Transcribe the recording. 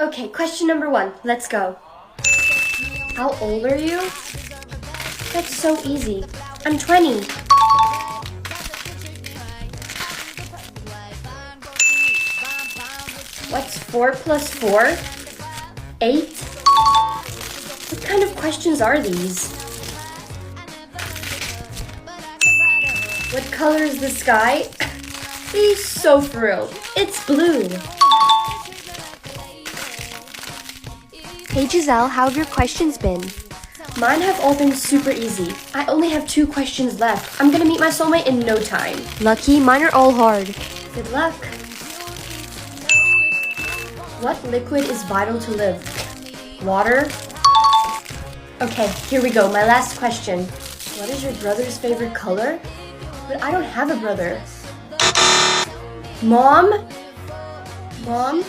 Okay, question number 1. Let's go. How old are you? That's so easy. I'm 20. What's 4 plus 4? 8? What kind of questions are these? What color is the sky? He's so thrilled. It's blue. Hey Giselle, how have your questions been? Mine have all been super easy. I only have 2 questions left. I'm gonna meet my soulmate in no time. Lucky, mine are all hard. Good luck. What liquid is vital to live? Water? Okay, here we go. My last question. What is your brother's favorite color? But I don't have a brother. Mom? Mom?